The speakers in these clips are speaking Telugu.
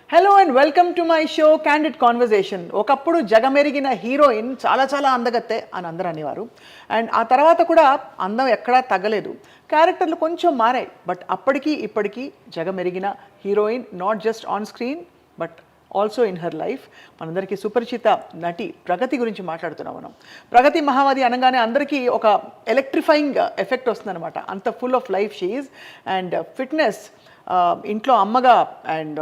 Hello and welcome to my show candid conversation. ఒకప్పుడు జగమెరిగిన హీరోయిన్ చాలా చాలా అందగత్తే అని అందరూ అనేవారు. అండ్ ఆ తర్వాత కూడా అందం ఎక్కడా తగ్గలేదు, క్యారెక్టర్లు కొంచెం మారాయి. బట్ అప్పటికీ ఇప్పటికీ జగమెరిగిన heroine, not just on screen but also in her life. మనందరికీ సుపరిచిత నటి ప్రగతి గురించి మాట్లాడుతున్నాం మనం. ప్రగతి మహావతి అనగానే అందరికీ ఒక ఎలక్ట్రిఫైయింగ్ ఎఫెక్ట్ వస్తుందన్నమాట. అంత full of life she is. And fitness, ఇంట్లో అమ్మగా అండ్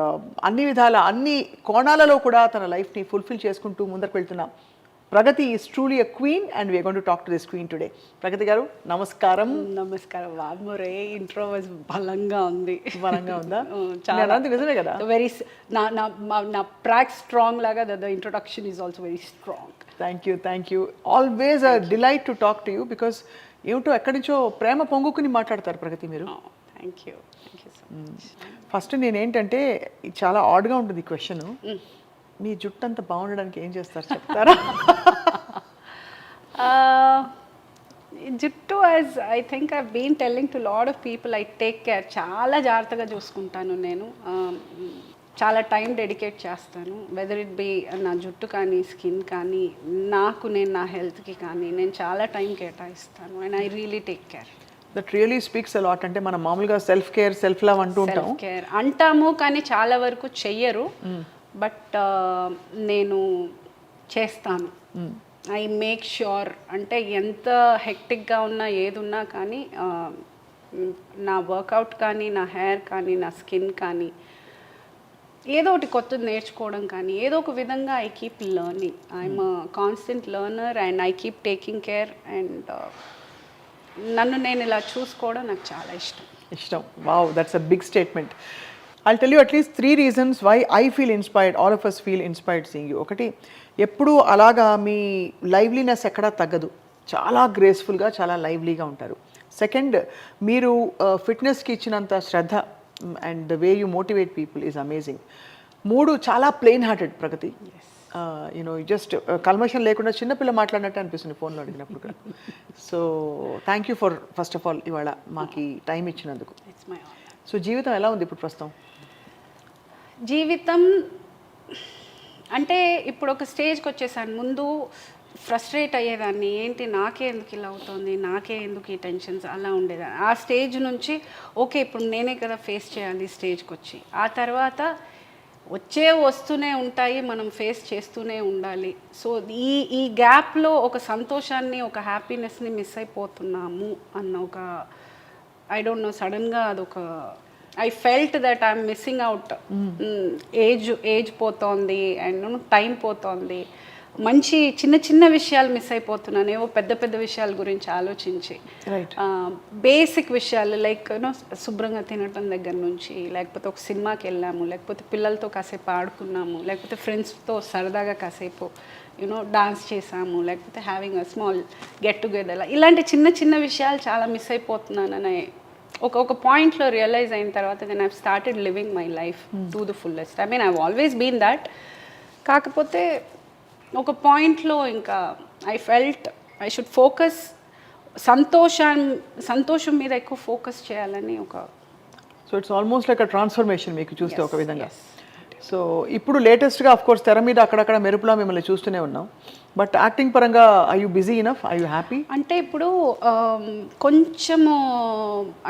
అన్ని విధాల అన్ని కోణాలలో కూడా తన లైఫ్ని ఫుల్ఫిల్ చేసుకుంటూ ముందరకు వెళ్తున్న Pragathi is truly a queen and we are going to talk to this queen today. Pragathi garu నమస్కారం. నమస్కారం. వామోరే ఇంట్రో వాజ్ బలంగా ఉంది. బలంగా ఉందా? చాలా నిజమే కదా. వెరీ నా ప్రాక్ స్ట్రాంగ్ లాగా the introduction is also very strong. Thank you. Always a delight to talk to you because ఏమిటో ఎక్కడి నుంచో ప్రేమ పొంగుకుని మాట్లాడతారు ప్రగతి మీరు. Thank you so much. First నేనేంటంటే చాలా ఆడ్గా ఉంటుంది ఈ క్వశ్చన్. మీ జుట్టు అంత బాగుండడానికి ఏం చేస్తారు చెప్తారా? జుట్టు as I think I been telling to lot of people, I take care. చాలా జాగ్రత్తగా చూసుకుంటాను నేను. చాలా టైం డెడికేట్ చేస్తాను. వెదర్ ఇట్ బి నా జుట్టు కానీ స్కిన్ కానీ, నేను నా హెల్త్కి కానీ నేను చాలా టైం కేటాయిస్తాను. And I really take care. That really speaks a lot. అంటే మనం మామూలుగా సెల్ఫ్ కేర్, సెల్ఫ్ లవ్ అంటూ ఉంటాం. సెల్ఫ్ కేర్ అంటాము కానీ చాలా వరకు చెయ్యరు. బట్ నేను చేస్తాను. I make sure. అంటే ఎంత హెక్టిక్గా ఉన్నా ఏది ఉన్నా కానీ నా వర్కౌట్ కానీ, నా హెయిర్ కానీ, నా స్కిన్ కానీ, ఏదో ఒకటి కొత్తది నేర్చుకోవడం కానీ, ఏదో ఒక విధంగా I keep learning. I'm constant learner and I keep taking care. And నన్ను నేను ఇలా చూసుకోవడం నాకు చాలా ఇష్టం. Wow, that's a big statement. I'll tell you at least 3 reasons why I feel inspired, all of us feel inspired seeing you. ఒకటి, ఎప్పుడు అలాగా మీ లైవ్లీనెస్ ఎక్కడా తగ్గదు. చాలా గ్రేస్ఫుల్గా, చాలా లైవ్లీగా ఉంటారు. సెకండ్, మీరు ఫిట్నెస్కి ఇచ్చినంత శ్రద్ధ and the way you motivate people is amazing. 3, చాలా plain hearted Pragathi. You know just కల్మషం లేకుండా చిన్నపిల్ల మాట్లాడినట్టు అనిపిస్తుంది ఫోన్లో అడిగినప్పుడు కూడా. So thank you for first of all ఇవాళ మాకు టైం ఇచ్చినందుకు. సో జీవితం ఎలా ఉంది ఇప్పుడు ప్రస్తుతం? జీవితం అంటే ఇప్పుడు ఒక స్టేజ్కి వచ్చేసాను. ముందు ఫ్రస్ట్రేట్ అయ్యేదాన్ని, ఏంటి నాకే ఎందుకు ఇలా అవుతుంది, నాకే ఎందుకు ఈ టెన్షన్స్, అలా ఉండేదాన్ని. ఆ స్టేజ్ నుంచి ఓకే ఇప్పుడు నేనే కదా ఫేస్ చేయాలి స్టేజ్కి వచ్చి. ఆ తర్వాత వస్తూనే ఉంటాయి, మనం ఫేస్ చేస్తూనే ఉండాలి. సో ఈ గ్యాప్లో ఒక సంతోషాన్ని, ఒక హ్యాపీనెస్ని మిస్ అయిపోతున్నాము అన్న ఒక, ఐ డోంట్ నో, సడన్గా అదొక I felt that I'm missing out. Age పోతోంది అండ్ టైం పోతోంది. మంచి చిన్న విషయాలు మిస్ అయిపోతున్నాను. ఏవో పెద్ద విషయాల గురించి ఆలోచించి, బేసిక్ విషయాలు లైక్ శుభ్రంగా తినటం దగ్గర నుంచి, లేకపోతే ఒక సినిమాకి వెళ్ళాము, లేకపోతే పిల్లలతో కాసేపు ఆడుకున్నాము, లేకపోతే ఫ్రెండ్స్తో సరదాగా కాసేపు డాన్స్ చేసాము, లేకపోతే having a small get together, ఇలాంటి చిన్న విషయాలు చాలా మిస్ అయిపోతున్నానని ఒక పాయింట్లో రియలైజ్ అయిన తర్వాత then I've started living my life to the fullest. I mean I've always been that. కాకపోతే ఒక పాయింట్లో ఇంకా I felt I should focus, సంతోషం మీద ఎక్కువ ఫోకస్ చేయాలని ఒక. So it's almost like a transformation మీకు చూస్తే ఒక విధంగా. సో ఇప్పుడు లేటెస్ట్గా ఆఫ్ కోర్స్ తెర మీద అక్కడక్కడ మెరుపులా మిమ్మల్ని చూస్తూనే ఉన్నాం. బట్ యాక్టింగ్ పరంగా I you busy enough, I you happy? అంటే ఇప్పుడు కొంచెము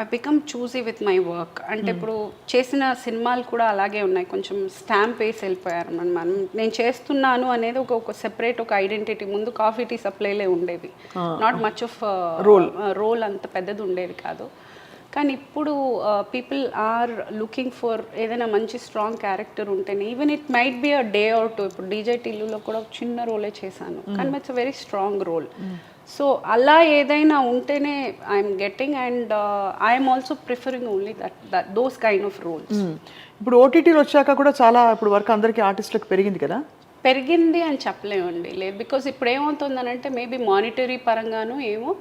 I become choosy with my work. అంటే ఇప్పుడు చేసిన సినిమాలు కూడా అలాగే ఉన్నాయి, కొంచెం స్టాంప్ వేసి వెళ్ళిపోయారు. మనం నేను చేస్తున్నాను అనేది ఒక సెపరేట్ ఒక ఐడెంటిటీ. ముందు కాఫీ టీ సప్లైలే ఉండేది, నాట్ మచ్ ఆఫ్ రోల్ అంత పెద్దది ఉండేది కాదు. కానీ ఇప్పుడు పీపుల్ ఆర్ లుకింగ్ ఫర్ ఏదైనా మంచి స్ట్రాంగ్ క్యారెక్టర్ ఉంటేనే, even it might be a day or two. ఇప్పుడు డీజే టిల్లులో కూడా ఒక చిన్న రోలే చేశాను, కానీ it's a very strong role. So అలా ఏదైనా ఉంటేనే I'm getting. And I'm also preferring only those kind of roles. ఇప్పుడు ఓటీటీలు వచ్చాక కూడా చాలా ఇప్పుడు వర్క్ అందరికీ ఆర్టిస్టులకు పెరిగింది కదా? పెరిగింది అని చెప్పలేమండి, లేదు. బికాస్ ఇప్పుడు ఏమవుతుందనంటే మేబీ మానిటరీ పరంగాను ఏమో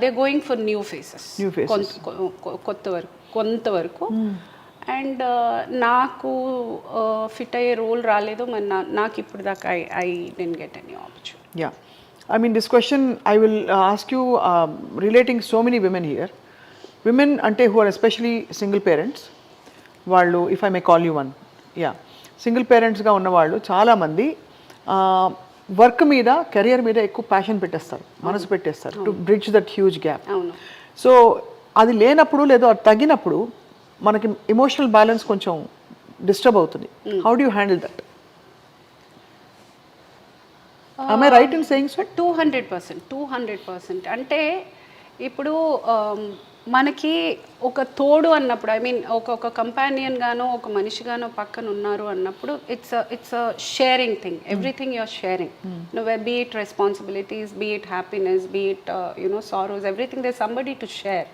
they going for new faces కొంతవరకు. అండ్ నాకు ఫిట్ అయ్యే రోల్ రాలేదు, మరి నాకు ఇప్పుడు దాకా I didn't get any opportunity. Yeah, I mean this question I will ask you relating so many women here. Women అంటే who are especially single parents, వాళ్ళు, if I may call you one, yeah, single పేరెంట్స్గా ఉన్నవాళ్ళు చాలామంది వర్క్ మీద కెరియర్ మీద ఎక్కువ ప్యాషన్ పెట్టేస్తారు, మనసు పెట్టేస్తారు to bridge that huge gap. అవును. సో అది లేనప్పుడు లేదా అది తగ్గినప్పుడు మనకి ఎమోషనల్ బ్యాలెన్స్ కొంచెం డిస్టర్బ్ అవుతుంది. How do you handle that? am I right in saying so? 200%. అంటే ఇప్పుడు మనకి ఒక తోడు అన్నప్పుడు, ఐ మీన్ ఒక కంపానియన్ గానో ఒక మనిషిగానో పక్కన ఉన్నారు అన్నప్పుడు it's a sharing thing. Everything you're sharing. Be it responsibilities, be it happiness, be it sorrows, everything they somebody to share.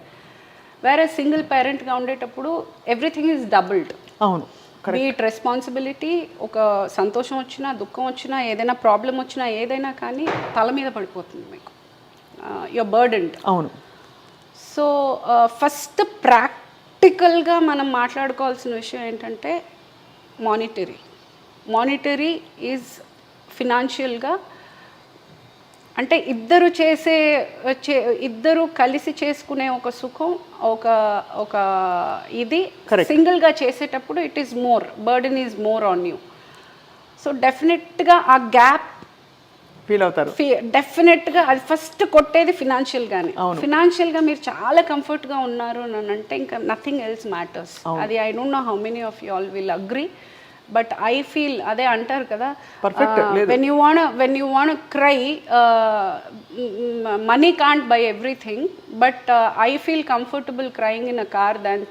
వేరే సింగిల్ పేరెంట్గా ఉండేటప్పుడు ఎవ్రీథింగ్ ఈజ్ డబుల్డ్. అవును. బీ ఇట్ రెస్పాన్సిబిలిటీ, ఒక సంతోషం వచ్చినా దుఃఖం వచ్చినా ఏదైనా ప్రాబ్లం వచ్చినా ఏదైనా కానీ తల మీద పడిపోతుంది మీకు, యువర్ బర్డెన్డ్. అవును. సో ఫస్ట్ ప్రాక్టికల్గా మనం మాట్లాడుకోవాల్సిన విషయం ఏంటంటే మానిటరీ ఈజ్ ఫినాన్షియల్గా, అంటే ఇద్దరు కలిసి చేసుకునే ఒక సుఖం, ఒక ఇది సింగిల్గా చేసేటప్పుడు it is more burden is more on you. So డెఫినెట్గా ఆ గ్యాప్ ఫీల్ అవుతారు. డెఫినెట్గా అది ఫస్ట్ కొట్టేది ఫినాన్షియల్గానే. ఫినాన్షియల్గా మీరు చాలా కంఫర్ట్గా ఉన్నారు అని అంటే ఇంకా నథింగ్ ఎల్స్ మ్యాటర్స్. అది I don't know how many of you all will agree, but I feel అదే అంటారు కదా, when you want cry money can't by everything, but I feel comfortable crying in a car than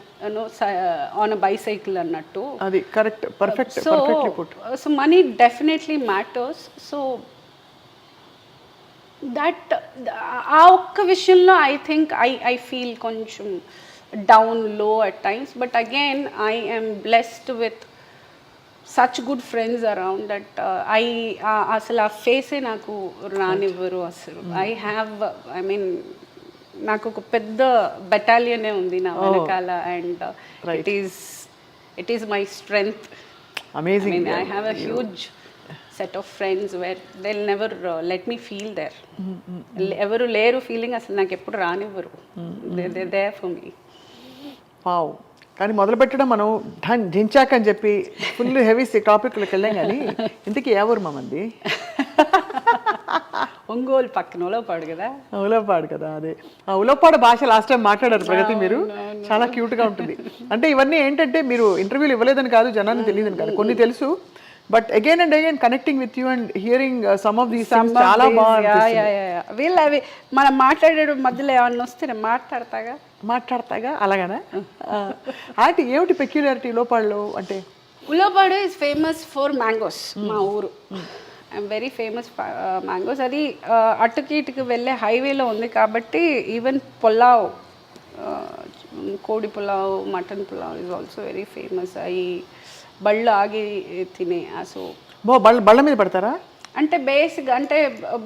on a bicycle అన్నట్టు. అది correct, perfect. So money definitely matters. So that ఆ ఒక్క విషయంలో ఐ థింక్ ఐ ఫీల్ కొంచెం డౌన్ లో at times, but again I am blessed with such good friends around that అసలు ఆ ఫేసే నాకు రానివ్వరు అసలు. ఐ మీన్ నాకు ఒక పెద్ద బెటాలియనే ఉంది నా వెనకాల, and it is my strength. Amazing. I mean, I have a huge set of friends where they'll never let me feel there. ఎవరు లేరు ఫీలింగ్ అసలు నాకు ఎప్పుడు రానివ్వరు. They're there for me. Wow. కానీ మొదలు పెట్టడం మనం జించాక్ అని చెప్పి ఫుల్ హెవీ టాపిక్లోకి వెళ్ళాం, కానీ ఇంతకీ ఎవరు మంది? ఒంగోలు పక్కన ఉలవపాడు కదా. ఉలవపాడు కదా, అదే ఆ ఉలవపాడు భాష లాస్ట్ టైం మాట్లాడారు ప్రగతి మీరు, చాలా క్యూట్గా ఉంటుంది. అంటే ఇవన్నీ ఏంటంటే మీరు ఇంటర్వ్యూలు ఇవ్వలేదని కాదు, జనాన్ని తెలియదని కాదు, కొన్ని తెలుసు, but again and again connecting with you and hearing some of these things చాలా బాగా. వీళ్ళు అవి మనం మాట్లాడే మధ్యలో ఏమన్నా వస్తే నేను మాట్లాడతాగా అలాగనా? అంటే ఏమిటి పెక్యులారిటీ ఉలవపాడులో? అంటే Ulavapadu is famous for mangoes. మా ఊరు ఐఎమ్ వెరీ ఫేమస్ మ్యాంగోస్. అది అటుకి ఇటుకి వెళ్ళే హైవేలో ఉంది కాబట్టి ఈవెన్ పులావ్, కోడి pulao, mutton pulao is also very famous. అవి బళ్ళు ఆగి తినే. సో బళ్ళ మీద పడతారా? అంటే బేసిక్ అంటే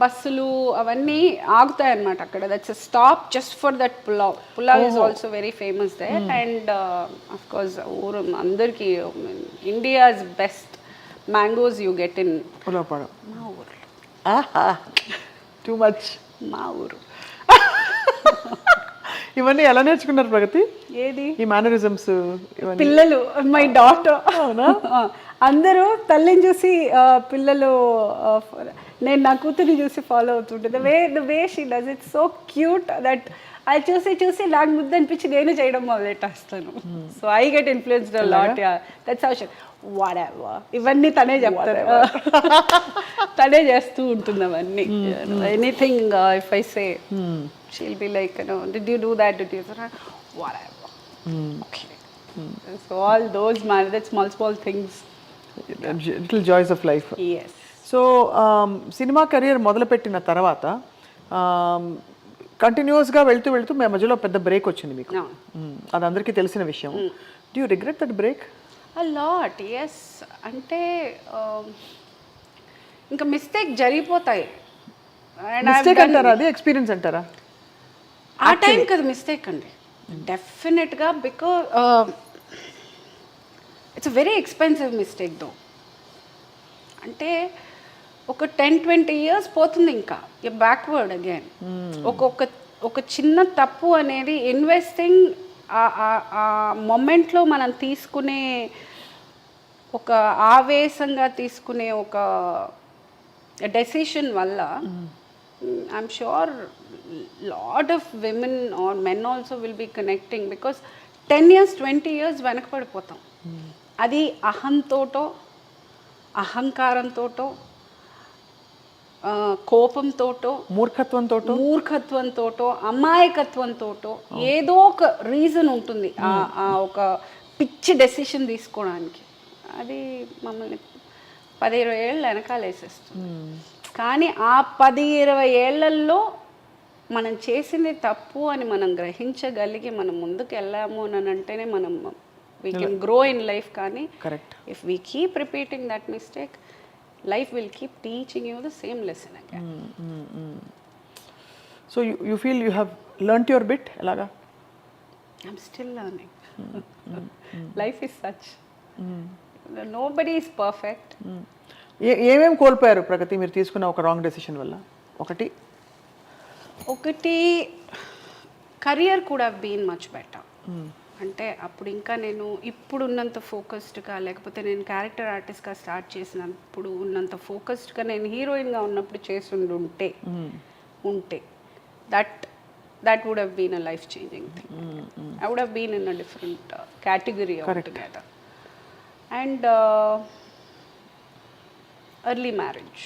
బస్సులు అవన్నీ ఆగుతాయి అన్నమాట అక్కడ. That's stop just for that pulao is also very famous they. And of course ఊరు అందరికీ India's best mangoes you get in Ulavapadu. మా ఊరు. Too much. మా ఊరు. ఇవన్నీ ఎలా నేర్చుకున్నారు ప్రగతి? ఏది ఈ మేనరిజమ్స్? పిల్లలు, మై డాటర్. అందరూ తల్లిని చూసి పిల్లలు, నేను నా కూతురిని చూసి ఫాలో అవుతుంటే the way she does it so cute that అది చూసి నాకు ముద్దు అనిపించి నేను చేయడం మొదలెట్టేస్తాను. So I get influenced a lot. That's how she whatever. ఇవన్నీ తనే చెప్తారు, తనే చేస్తూ ఉంటుంది అవన్నీ. Anything if I say she'll be like, did you do that, whatever. Okay. So all those that's small things, little joys of life. Yes. So cinema career మొదలుపెట్టిన తర్వాత కంటిన్యూస్గా వెళ్తూ మధ్యలో పెద్ద బ్రేక్ వచ్చింది మీకు. అది అందరికీ తెలిసిన విషయం. Do you regret that break? A lot, yes. అంటే ఇంకా మిస్టేక్ జరిగిపోతాయి. మిస్టేక్ అంటారా, అది ఎక్స్పీరియన్స్ అంటారా? ఆ టైం కదా మిస్టేక్ అండి, డెఫినెట్గా. Because it's a very expensive mistake though. అంటే ఒక 10-20 years పోతుంది, ఇంకా బ్యాక్వర్డ్ అగైన్. ఒక చిన్న తప్పు అనేది ఇన్వెస్టింగ్ ఆ మొమెంట్లో మనం తీసుకునే ఒక ఆవేశంగా తీసుకునే ఒక డెసిషన్ వల్ల I'm sure lot of women or men also will be connecting because 10 years 20 years వెనకపడిపోతాం. అది అహంతోటో అహంకారంతోటో కోపంతోటో మూర్ఖత్వంతోటో అమాయకత్వంతోటో ఏదో ఒక రీజన్ ఉంటుంది ఆ ఒక పిచ్చి డెసిషన్ తీసుకోవడానికి. అది మమ్మల్ని 10-20 ఏళ్ళు వెనకాలేసేస్తుంది. కానీ ఆ 10-20 ఏళ్లలో మనం చేసింది తప్పు అని మనం గ్రహించగలిగి మనం ముందుకు వెళ్ళాము అని అంటేనే మనం we can grow in life. కానీ if we keep repeating that mistake, life will keep teaching you the same lesson again. So you feel you have learnt your bit elaga? I'm still learning. Life is such. Nobody is perfect. ఏమేం కోల్పోయారు ప్రగతి మీరు తీసుకున్న ఒక రాంగ్ డెసిషన్ వల్ల? ఒకటి career could have been much better. అంటే అప్పుడు ఇంకా నేను ఇప్పుడు ఉన్నంత ఫోకస్డ్గా, లేకపోతే నేను క్యారెక్టర్ ఆర్టిస్ట్గా స్టార్ట్ చేసినప్పుడు ఉన్నంత ఫోకస్డ్గా నేను హీరోయిన్గా ఉన్నప్పుడు చేసి ఉంటే that would have been a life changing thing. I would have been in a different category altogether. And early marriage.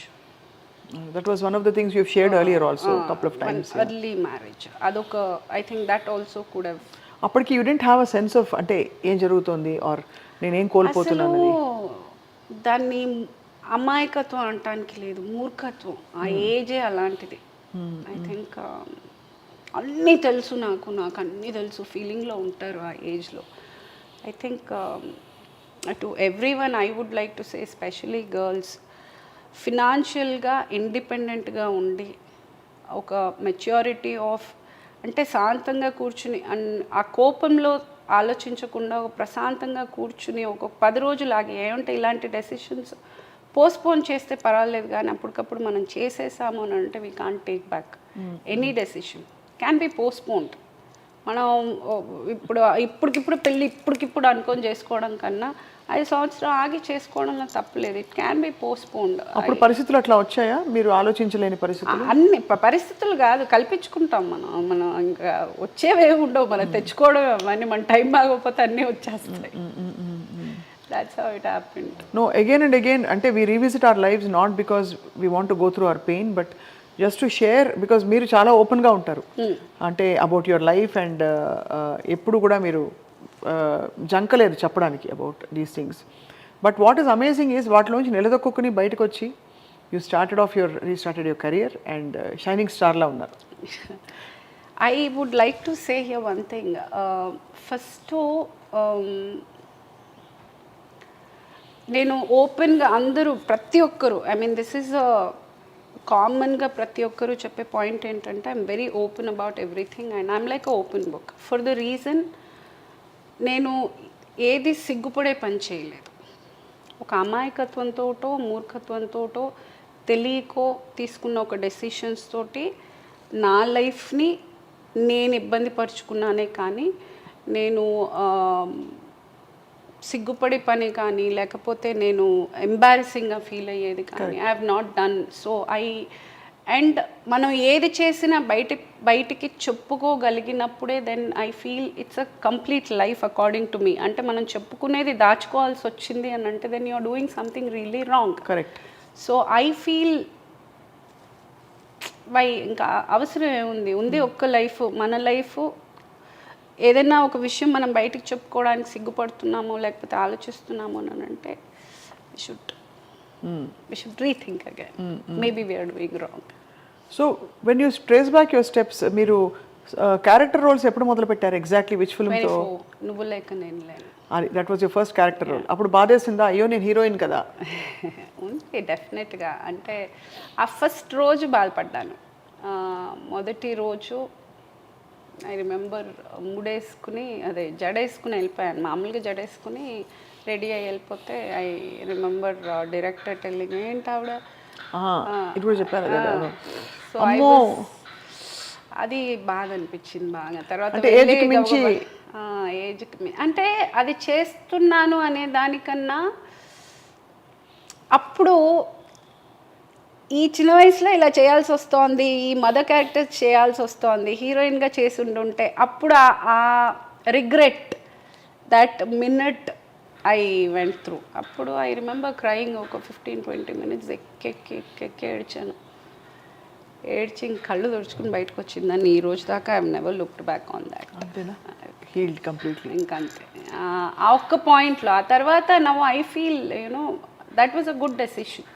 That was one of the things you've shared earlier also, couple of times. Early marriage. అదొక I think that also could have. అప్పటికి you didn't have a sense of అంటే ఏం జరుగుతుంది ఆర్ నేనేం కోల్పోతున్నాను అనేది. దాన్ని అమాయకత్వం అనటానికి లేదు, మూర్ఖత్వం. ఆ ఏజే అలాంటిది. ఐ థింక్ అన్నీ తెలుసు, నాకు అన్నీ తెలుసు ఫీలింగ్లో ఉంటారు ఆ ఏజ్లో. I think to everyone I would like to say, especially girls, ఫినాన్షియల్గా ఇండిపెండెంట్గా ఉండి ఒక మెచ్యూరిటీ ఆఫ్ అంటే శాంతంగా కూర్చుని ఆ కోపంలో ఆలోచించకుండా ఒక ప్రశాంతంగా కూర్చుని ఒక 10 రోజులు ఆగి ఏమంటే ఇలాంటి డెసిషన్స్ పోస్ట్పోన్ చేస్తే పర్వాలేదు, కానీ అప్పటికప్పుడు మనం చేసేసాము అని అంటే we can't take back any decision. Can be postponed. మనం ఇప్పటికిప్పుడు పెళ్ళి ఇప్పటికిప్పుడు అనుకొని చేసుకోవడం కన్నా 5 సంవత్సరాలు ఆగి చేసుకోవడంలో తప్పలేదు. It can be postponed. అప్పుడు పరిస్థితులు అట్లా వచ్చాయా? మీరు ఆలోచించలేని పరిస్థితులు? అన్ని పరిస్థితులు కాదు, కల్పించుకుంటాం మనం ఇంకా వచ్చేవే ఉండవు, మనం తెచ్చుకోవడం అవన్నీ. మన టైం బాగోకపోతే అన్నీ వచ్చేస్తాయి. That's how it happened. No, again and again, ante we revisit our lives not because we want to go through our pain, but just to share, because మీరు చాలా ఓపెన్గా ఉంటారు అంటే అబౌట్ యువర్ లైఫ్. అండ్ ఎప్పుడు కూడా మీరు జంకలేదు చెప్పడానికి about these things. But what is amazing is వాటిలోంచి నిలదొక్కుని బయటకు వచ్చి you restarted your career and shining స్టార్లా ఉన్నారు. I would like to say here one thing. First, నేను ఓపెన్గా అందరూ ప్రతి ఒక్కరు, ఐ మీన్ దిస్ ఈజ్ కామన్గా ప్రతి ఒక్కరు చెప్పే పాయింట్ ఏంటంటే I'm very open about everything and I'm like a open book. For the reason, నేను ఏది సిగ్గుపడే పని చేయలేదు. ఒక అమాయకత్వంతోటో మూర్ఖత్వంతోటో తెలియకో తీసుకున్న ఒక డెసిషన్స్ తోటి నా లైఫ్ని నేను ఇబ్బంది పరుచుకున్నానే కానీ నేను సిగ్గుపడే పని కానీ లేకపోతే నేను ఎంబారసింగ్గా ఫీల్ అయ్యేది కానీ I have not done. So and మనం ఏది చేసినా బయటికి చెప్పుకోగలిగినప్పుడే then I feel it's a complete life according to me. అంటే మనం చెప్పుకునేది దాచుకోవాల్సి వచ్చింది అని అంటే then you are doing something really wrong. Correct. So I feel ఇంకా అవసరం ఏముంది ఒక్క లైఫ్, మన లైఫ్. ఏదైనా ఒక విషయం మనం బయటికి చెప్పుకోవడానికి సిగ్గుపడుతున్నామో లేకపోతే ఆలోచిస్తున్నామో అని అంటే we should rethink again. Maybe we are doing wrong. So when you trace back your steps, మీరు క్యారెక్టర్ రోల్స్ ఎప్పుడు మొదలు పెట్టారు ఎగ్జాక్ట్లీ? విచ్ ఫిల్మ్ తో? నువ్వు లేక నేను లేను. That was your first character role. అప్పుడు బాధేసిందా, అయ్యో నేను హీరోయిన్ కదా? ఉంది డెఫినెట్గా. అంటే ఆ ఫస్ట్ రోజు బాధపడ్డాను. మొదటి రోజు ఐ రిమెంబర్ ముడేసుకుని జడేసుకుని వెళ్ళిపోయాను. మామూలుగా జడేసుకుని రెడీ అయ్యి వెళ్ళిపోతే ఐ రిమెంబర్ డైరెక్టర్ టెల్లింగ్ ఏంటి ఆవిడ చెప్పారు. సో అది బాధ అనిపించింది బాగా. తర్వాత ఏజ్కి అంటే అది చేస్తున్నాను అనే దానికన్నా అప్పుడు ఈ చిన్న వయసులో ఇలా చేయాల్సి వస్తోంది, ఈ మదర్ క్యారెక్టర్ చేయాల్సి వస్తోంది, హీరోయిన్గా చేసి ఉండుంటే అప్పుడు ఆ regret that minute I went through. అప్పుడు ఐ రిమెంబర్ క్రయింగ్ ఒక 15-20 minutes ఎక్కి ఏడ్చాను. ఏడ్చి ఇంక కళ్ళు తుడుచుకుని బయటకు వచ్చిందని ఈ రోజు దాకా I never looked back on that. అంతేనా? Healed completely. ఇంకంతే ఆ ఒక్క పాయింట్లో. ఆ తర్వాత now I feel you know that was a good decision.